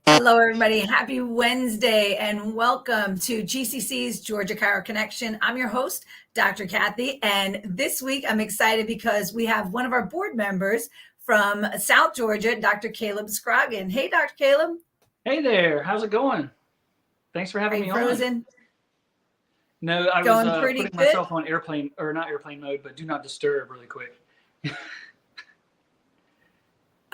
Hello, everybody. Happy Wednesday and welcome to GCC's Georgia Chiro Connection. I'm your host, Dr. Kathy, and this week I'm excited because we have one of our board members from South Georgia, Dr. Kaleb Scroggin. Hey, Dr. Kaleb. Hey there, how's it going? Thanks for Are having you me on. frozen? No, I was Going pretty putting good? myself on airplane or not airplane mode, but do not disturb really quick.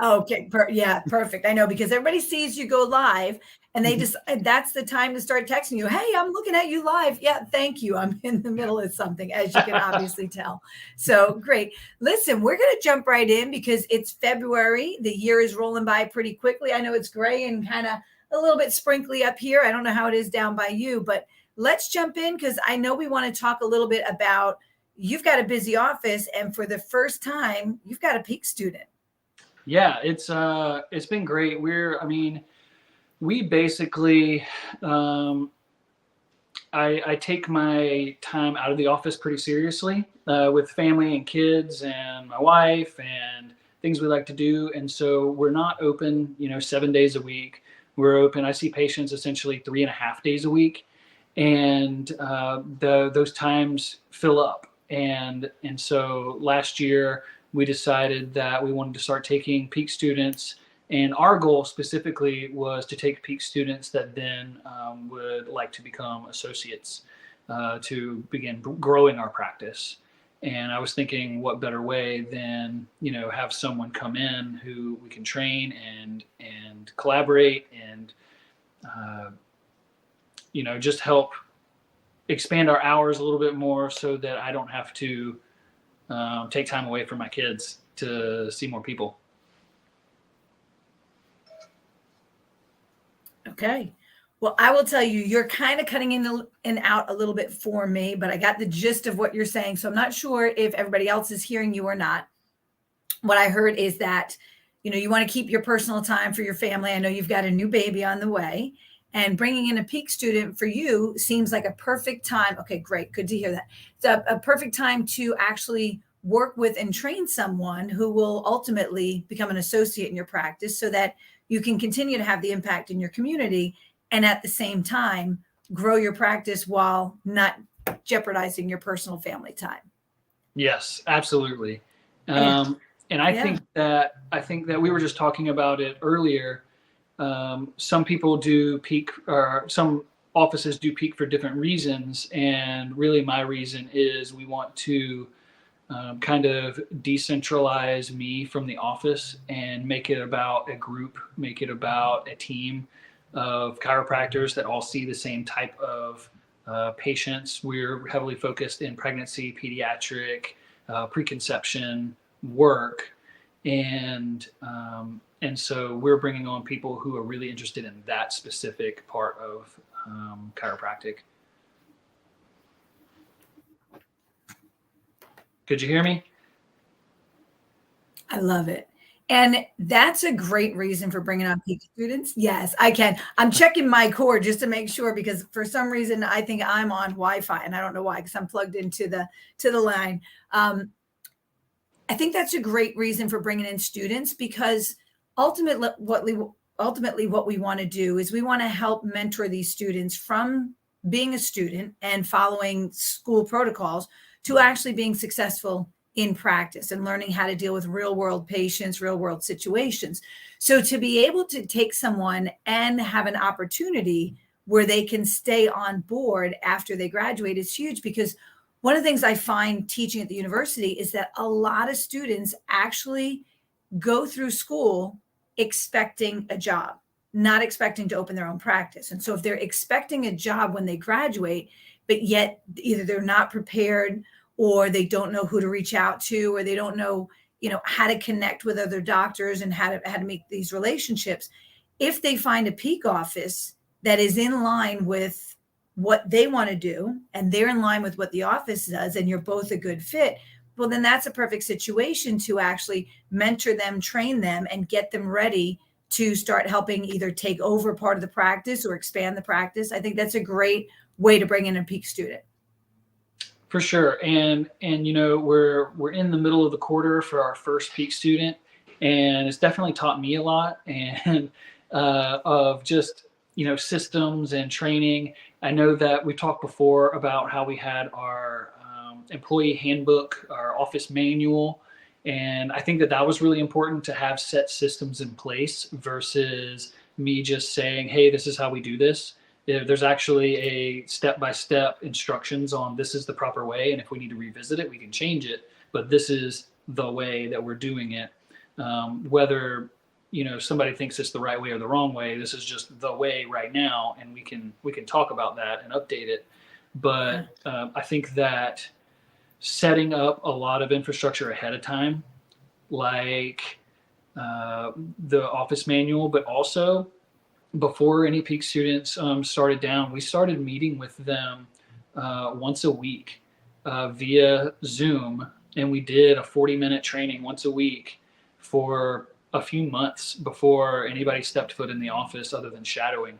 Okay, yeah, perfect. I know because everybody sees you go live and they just that's the time to start texting you. Hey, I'm looking at you live. Yeah, thank you. I'm in the middle of something, as you can obviously tell. So great. Listen, we're going to jump right in because it's February. The year is rolling by pretty quickly. I know it's gray and kind of a little bit sprinkly up here. I don't know how it is down by you, but let's jump in because I know we want to talk a little bit about you've got a busy office, and for the first time, you've got a peak student. Yeah, it's been great. We basically I take my time out of the office pretty seriously with family and kids and my wife and things we like to do. And so we're not open, 7 days a week. We're open. I see patients essentially 3.5 days a week, and those times fill up. And so last year we decided that we wanted to start taking peak students, and our goal specifically was to take peak students that then would like to become associates to begin growing our practice. And I was thinking, what better way than have someone come in who we can train and collaborate and uh, just help expand our hours a little bit more, so that I don't have to take time away from my kids to see more people. Okay. Well, I will tell you, you're kind of cutting in and out a little bit for me, but I got the gist of what you're saying. So I'm not sure if everybody else is hearing you or not. What I heard is that, you want to keep your personal time for your family. I know you've got a new baby on the way, and bringing in a peak student for you seems like a perfect time. Okay, great. Good to hear that. It's a perfect time to actually work with and train someone who will ultimately become an associate in your practice so that you can continue to have the impact in your community and at the same time grow your practice while not jeopardizing your personal family time. Yes, absolutely. And And yeah. I think that we were just talking about it earlier. Some people do peak, or some offices do peak for different reasons, and really my reason is we want to kind of decentralize me from the office and make it about a group, make it about a team of chiropractors that all see the same type of patients. We're heavily focused in pregnancy, pediatric, preconception work, and so we're bringing on people who are really interested in that specific part of chiropractic. Could you hear me? I love it. And that's a great reason for bringing on peak students. Yes, I can. I'm checking my cord just to make sure because for some reason I think I'm on Wi-Fi and I don't know why because I'm plugged into the line. I think that's a great reason for bringing in students because ultimately what we want to do is we want to help mentor these students from being a student and following school protocols to actually being successful in practice and learning how to deal with real world patients, real world situations. So to be able to take someone and have an opportunity where they can stay on board after they graduate is huge because one of the things I find teaching at the university is that a lot of students actually go through school expecting a job, not expecting to open their own practice. And so if they're expecting a job when they graduate, but yet either they're not prepared or they don't know who to reach out to, or they don't know, how to connect with other doctors and how to make these relationships. If they find a peak office that is in line with what they want to do and they're in line with what the office does and you're both a good fit, well, then that's a perfect situation to actually mentor them, train them, and get them ready to start helping either take over part of the practice or expand the practice. I think that's a great way to bring in a peak student. For sure, and we're in the middle of the quarter for our first peak student, and it's definitely taught me a lot. And of just, systems and training. I know that we talked before about how we had our employee handbook, our office manual, and I think that that was really important to have set systems in place versus me just saying, hey, this is how we do this. There's actually a step-by-step instructions on this is the proper way, and if we need to revisit it, we can change it, but this is the way that we're doing it. Whether somebody thinks it's the right way or the wrong way, this is just the way right now, and we can talk about that and update it. But I think that setting up a lot of infrastructure ahead of time, like the office manual, but also before any peak students started down, we started meeting with them once a week via Zoom, and we did a 40-minute training once a week for a few months before anybody stepped foot in the office other than shadowing.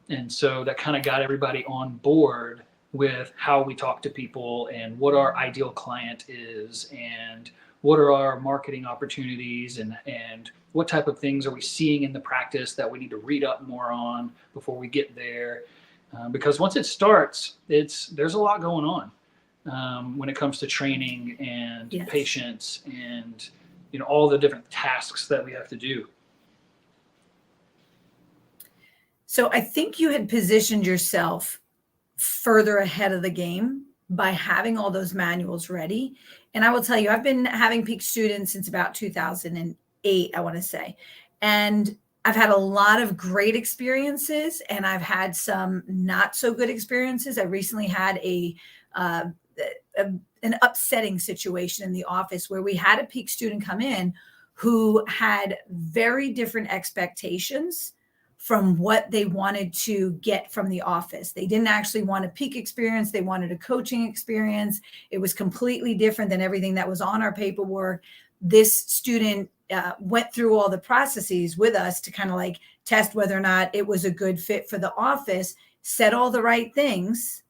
And so that kind of got everybody on board with how we talk to people and what our ideal client is and what are our marketing opportunities and what type of things are we seeing in the practice that we need to read up more on before we get there. Because once it starts, there's a lot going on when it comes to training and Yes. patients and all the different tasks that we have to do. So I think you had positioned yourself further ahead of the game by having all those manuals ready. And I will tell you, I've been having peak students since about 2008, I want to say. And I've had a lot of great experiences and I've had some not so good experiences. I recently had an upsetting situation in the office where we had a peak student come in who had very different expectations from what they wanted to get from the office. They didn't actually want a peak experience. They wanted a coaching experience. It was completely different than everything that was on our paperwork. This student went through all the processes with us to kind of like test whether or not it was a good fit for the office, said all the right things,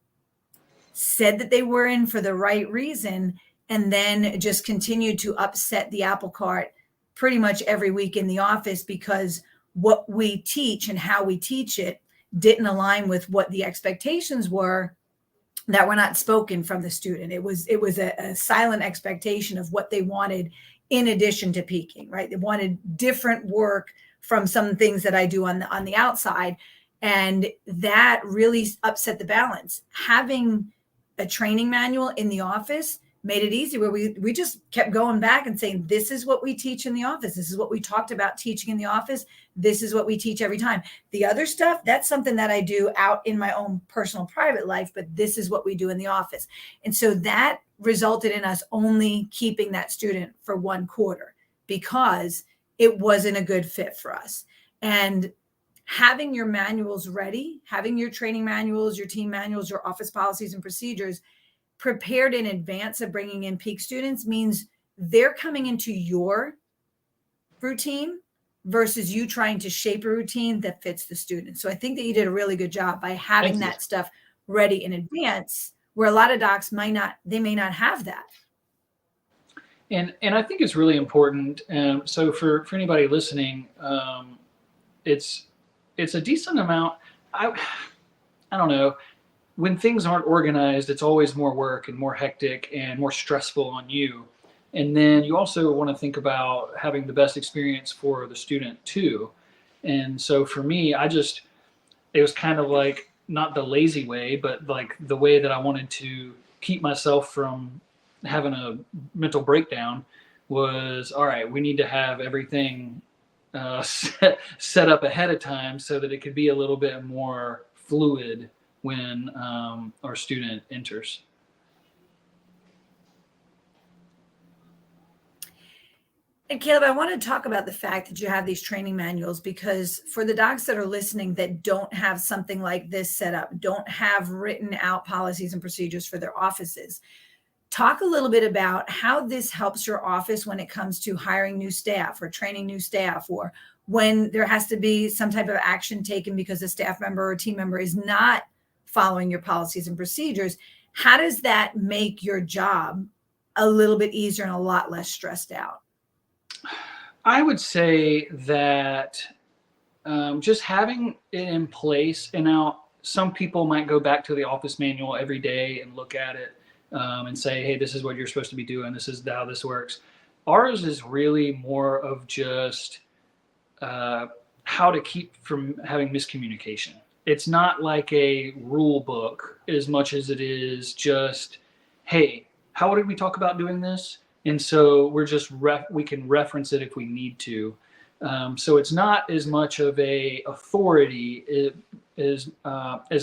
said that they were in for the right reason, and then just continued to upset the apple cart pretty much every week in the office because what we teach and how we teach it didn't align with what the expectations were that were not spoken from the student. It was a silent expectation of what they wanted in addition to peaking, right? They wanted different work from some things that I do on the outside. And that really upset the balance. Having a training manual in the office made it easy where we just kept going back and saying, this is what we teach in the office. This is what we talked about teaching in the office. This is what we teach every time. The other stuff, that's something that I do out in my own personal private life, but this is what we do in the office. And so that resulted in us only keeping that student for 1 quarter because it wasn't a good fit for us. And having your manuals ready, having your training manuals, your team manuals, your office policies and procedures prepared in advance of bringing in peak students means they're coming into your routine versus you trying to shape a routine that fits the student. So I think that you did a really good job by having that stuff ready in advance, where a lot of docs may not have that. And I think it's really important. So for anybody listening, it's a decent amount. I don't know. When things aren't organized, it's always more work and more hectic and more stressful on you. And then you also want to think about having the best experience for the student too. And so for me, it was kind of like not the lazy way, but like the way that I wanted to keep myself from having a mental breakdown was, all right, we need to have everything set up ahead of time so that it could be a little bit more fluid when our student enters. And Kaleb, I want to talk about the fact that you have these training manuals because for the docs that are listening that don't have something like this set up, don't have written out policies and procedures for their offices, talk a little bit about how this helps your office when it comes to hiring new staff or training new staff, or when there has to be some type of action taken because a staff member or team member is not following your policies and procedures. How does that make your job a little bit easier and a lot less stressed out? I would say that just having it in place. And now some people might go back to the office manual every day and look at it and say, hey, this is what you're supposed to be doing. This is how this works. Ours is really more of just how to keep from having miscommunication. It's not like a rule book as much as it is just, hey, how did we talk about doing this? And so we're just we can reference it if we need to. So it's not as much of a authority as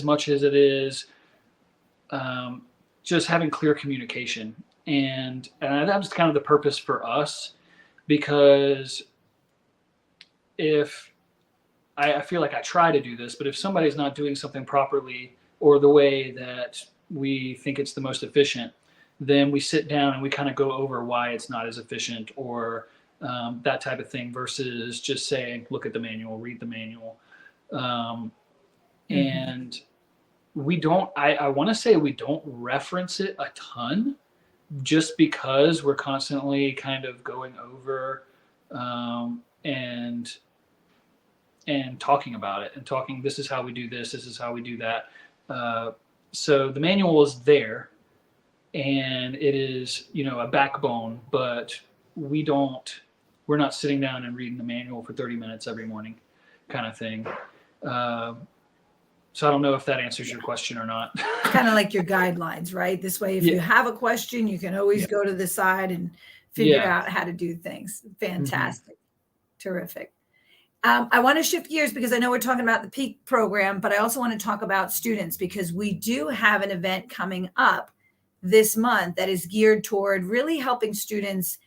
much as it is just having clear communication. And that was kind of the purpose for us, because if I feel like I try to do this, but if somebody's not doing something properly or the way that we think it's the most efficient, then we sit down and we kind of go over why it's not as efficient or that type of thing, versus just saying, look at the manual, read the manual. And we don't, I want to say we don't reference it a ton, just because we're constantly kind of going over and talking about it and talking, this is how we do this is how we do that. So the manual is there and it is, a backbone, but we're not sitting down and reading the manual for 30 minutes every morning kind of thing. So I don't know if that answers your question or not. Kind of like your guidelines, right? This way, if you have a question, you can always go to the side and figure out how to do things. Fantastic. Terrific. I want to shift gears because I know we're talking about the PEAK program, but I also want to talk about students, because we do have an event coming up this month that is geared toward really helping students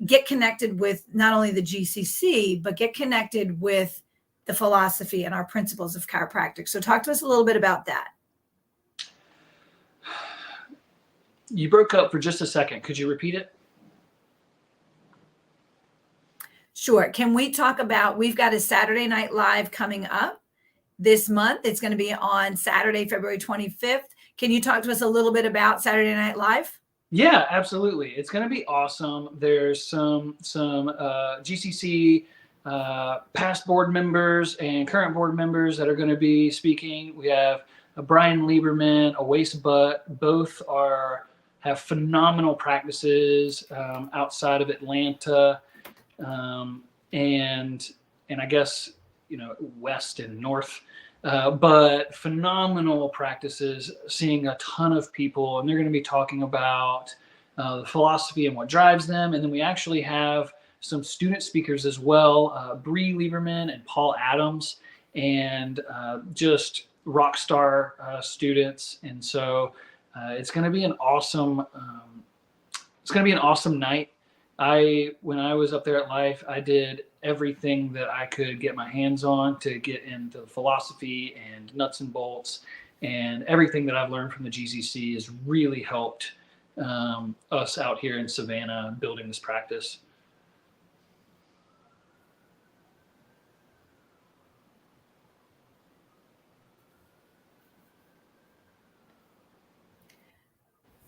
get connected with not only the GCC, but get connected with the philosophy and our principles of chiropractic. So talk to us a little bit about that. You broke up for just a second. Could you repeat it? Sure. Can we talk about, we've got a Saturday Night Live coming up this month. It's going to be on Saturday, February 25th. Can you talk to us a little bit about Saturday Night Live? Yeah, absolutely. It's going to be awesome. There's some GCC past board members and current board members that are going to be speaking. We have Brian Lieberman, a waist butt. Both have phenomenal practices outside of Atlanta, and I guess west and north. But phenomenal practices, seeing a ton of people, and they're going to be talking about the philosophy and what drives them. And then we actually have some student speakers as well, Bree Lieberman and Paul Adams, and just rock star students. And so it's going to be an awesome. It's going to be an awesome night. When I was up there at Life, I did everything that I could get my hands on to get into philosophy and nuts and bolts, and everything that I've learned from the GCC has really helped us out here in Savannah building this practice.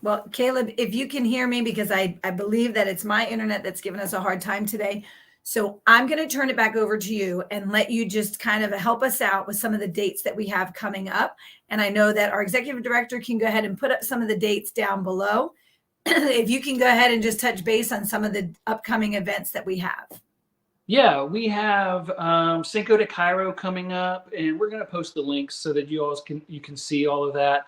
Well, Kaleb, if you can hear me, because I believe that it's my internet that's giving us a hard time today. So I'm going to turn it back over to you and let you just kind of help us out with some of the dates that we have coming up. And I know that our executive director can go ahead and put up some of the dates down below. If you can go ahead and just touch base on some of the upcoming events that we have. Yeah, we have Cinco de Chiro coming up, and we're going to post the links so that you can see all of that.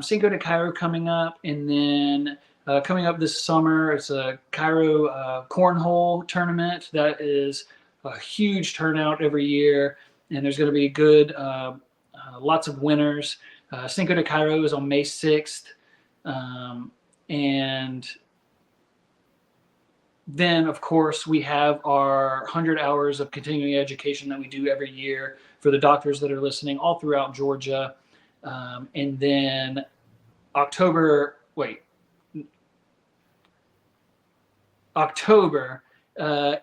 Cinco de Chiro coming up, and then coming up this summer, it's a Chiro cornhole tournament that is a huge turnout every year, and there's going to be good, lots of winners. Cinco de Chiro is on May 6th, and then, of course, we have our 100 hours of continuing education that we do every year for the doctors that are listening all throughout Georgia. And then October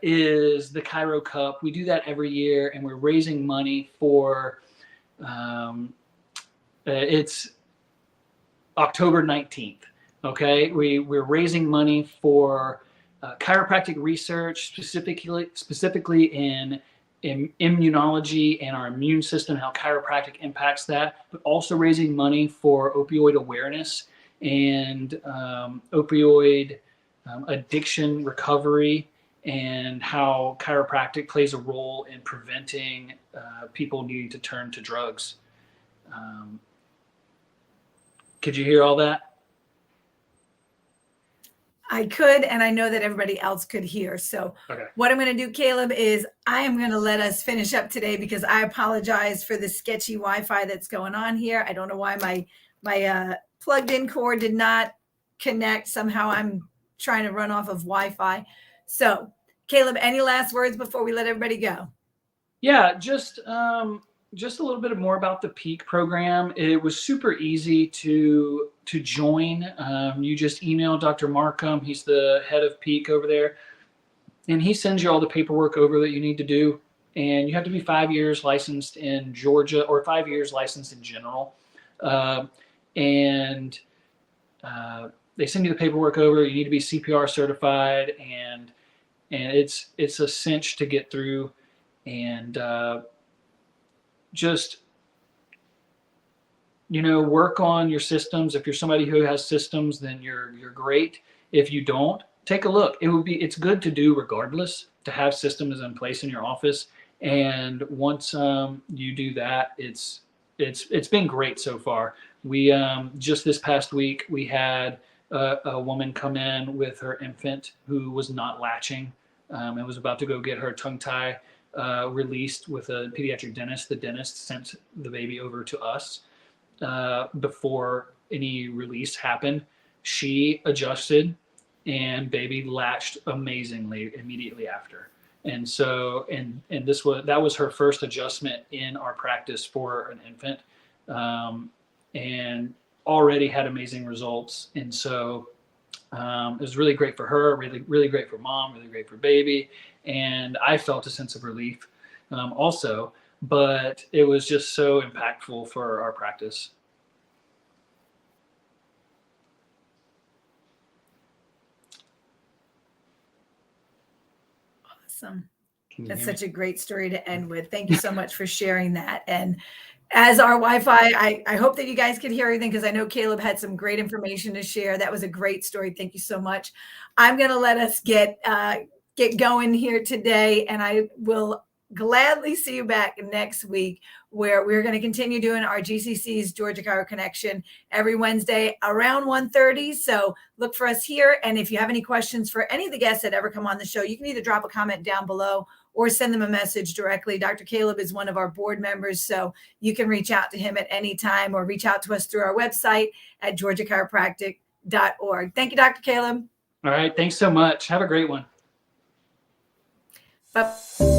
is the Chiro Cup. We do that every year, and we're raising money for, it's October 19th. Okay. We're raising money for chiropractic research, specifically in immunology and our immune system, how chiropractic impacts that, but also raising money for opioid awareness and opioid addiction recovery, and how chiropractic plays a role in preventing people needing to turn to drugs. Could you hear all that? I could, and I know that everybody else could hear. So Okay. what I'm going to do, Kaleb, is I am going to let us finish up today, because I apologize for the sketchy Wi-Fi that's going on here. I don't know why my plugged-in cord did not connect. Somehow I'm trying to run off of Wi-Fi. So, Kaleb, any last words before we let everybody go? Yeah, just a little bit more about the Peak program. It was super easy to join. You just email Dr. Markham. He's the head of Peak over there, and he sends you all the paperwork over that you need to do. And you have to be 5 years licensed in Georgia, or 5 years licensed in general. And they send you the paperwork over. You need to be CPR certified, and it's a cinch to get through. And just, work on your systems. If you're somebody who has systems, then you're great. If you don't, take a look. It's good to do regardless, to have systems in place in your office. And once you do that, it's been great so far. We just this past week, we had a woman come in with her infant who was not latching, and was about to go get her tongue tie released with a pediatric dentist. The dentist sent the baby over to us before any release happened. She adjusted, and baby latched amazingly immediately after. And so, and that was her first adjustment in our practice for an infant, and already had amazing results. And so it was really great for her, really great for mom, really great for baby. And I felt a sense of relief also, but it was just so impactful for our practice. Awesome. That's such a great story to end with. Thank you so much for sharing that. And as our Wi-Fi, I hope that you guys could hear everything, because I know Kaleb had some great information to share. That was a great story. Thank you so much. I'm going to let us get going here today, and I will gladly see you back next week, where we're going to continue doing our GCC's Georgia Chiro Connection every Wednesday around 1:30. So look for us here. And if you have any questions for any of the guests that ever come on the show, you can either drop a comment down below or send them a message directly. Dr. Kaleb is one of our board members, so you can reach out to him at any time, or reach out to us through our website at georgiachiropractic.org. Thank you, Dr. Kaleb. All right. Thanks so much. Have a great one. Bye.